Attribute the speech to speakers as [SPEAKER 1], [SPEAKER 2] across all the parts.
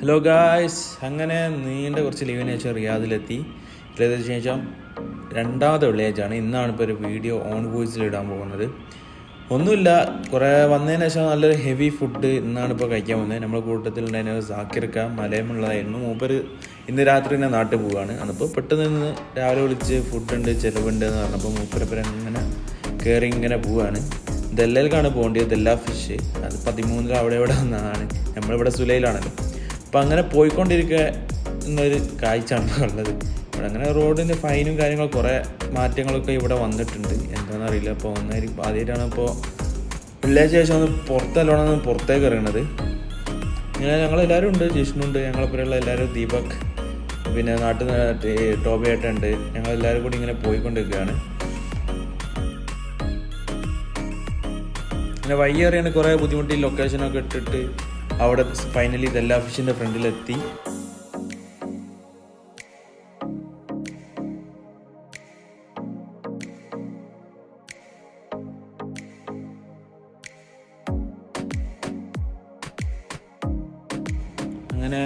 [SPEAKER 1] Hello guys, അങ്ങനെ നീണ്ട കുറച്ച് ലീവിന് ശേഷം റിയാദിലെത്തി ശേഷം രണ്ടാമത്തെ വെള്ളിയാഴ്ചയാണ്. ഇന്നാണ് ഇപ്പോൾ ഒരു വീഡിയോ ഓൺ വോയിസിൽ ഇടാൻ പോകുന്നത്. ഒന്നുമില്ല, കുറേ വന്നതിന് ശേഷം നല്ലൊരു ഹെവി ഫുഡ് ഇന്നാണ് ഇപ്പോൾ കഴിക്കാൻ പോകുന്നത്. നമ്മുടെ കൂട്ടത്തിലുണ്ടായിരുന്ന സാക്കിർക്ക മലയമുള്ളതായിരുന്നു. മൂപ്പര് ഇന്ന് രാത്രി തന്നെ നാട്ടിൽ പോവുകയാണ്. അതിപ്പോൾ പെട്ടെന്ന് നിന്ന് രാവിലെ വിളിച്ച് ഫുഡുണ്ട് ചിലവുണ്ട് എന്ന് പറഞ്ഞപ്പോൾ മൂപ്പരപ്പുരം ഇങ്ങനെ കയറി ഇങ്ങനെ പോവുകയാണ്. ദല്ലയിലേക്കാണ് പോകേണ്ടത്, ദല്ല ഫിഷ്. അത് 13 അവിടെ ഇവിടെ വന്നതാണ്. നമ്മളിവിടെ സുലയിലാണല്ലോ. അപ്പം അങ്ങനെ പോയിക്കൊണ്ടിരിക്കുക എന്നൊരു കാഴ്ചയാണ് ഉള്ളത്. ഇവിടെ അങ്ങനെ റോഡിൻ്റെ ഫൈനും കാര്യങ്ങളും കുറേ മാറ്റങ്ങളൊക്കെ ഇവിടെ വന്നിട്ടുണ്ട്. എന്താണെന്നറിയില്ല. അപ്പോൾ ഒന്നായിരിക്കും ആദ്യമായിട്ടാണ് ഇപ്പോൾ വെള്ളിയാഴ്ച ശേഷം ഒന്ന് പുറത്തല്ലോണം പുറത്തേക്ക് ഇറങ്ങുന്നത്. ഇങ്ങനെ ഞങ്ങളെല്ലാവരും ഉണ്ട്. ജിഷ്ണുണ്ട്, ഞങ്ങളെപ്പോഴുള്ള എല്ലാവരും, ദീപക്, പിന്നെ നാട്ടിൽ നിന്ന് ടോബിയായിട്ടുണ്ട്. ഞങ്ങളെല്ലാവരും കൂടി ഇങ്ങനെ പോയിക്കൊണ്ടിരിക്കുകയാണ്. പിന്നെ വഴി അറിയാൻ കുറേ ബുദ്ധിമുട്ടി ലൊക്കേഷനൊക്കെ ഇട്ടിട്ട് അവിടെ ഫൈനലി ദല്ല ഫിഷിൻ്റെ ഫ്രണ്ടിലെത്തി. അങ്ങനെ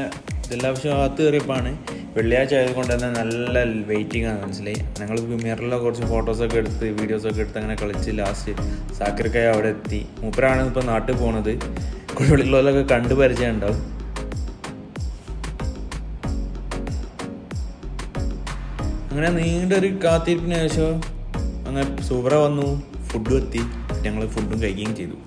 [SPEAKER 1] ദല്ല ഫിഷ് ഭാഗത്ത് കയറിയപ്പോഴാണ് വെള്ളിയാഴ്ച ആയതുകൊണ്ട് തന്നെ നല്ല വെയിറ്റിംഗ് ആണ്, മനസ്സിലായി. ഞങ്ങൾ മിററിലെ കുറച്ച് ഫോട്ടോസൊക്കെ എടുത്ത് വീഡിയോസൊക്കെ എടുത്ത് അങ്ങനെ കളിച്ച് ലാസ്റ്റ് സാക്കിർക്കായ അവിടെ എത്തി. മൂപ്പരാണ് ഇപ്പോൾ നാട്ടിൽ പോണത്. കുഴികളിലൊക്കെ കണ്ടു പരിചയം ഉണ്ടാവും. അങ്ങനെ നീണ്ടൊരു കാത്തിരിപ്പിന് ശേഷം അങ്ങനെ സൂപ്പറ വന്നു, ഫുഡും എത്തി. ഞങ്ങൾ ഫുഡും കഴിക്കുകയും ചെയ്തു.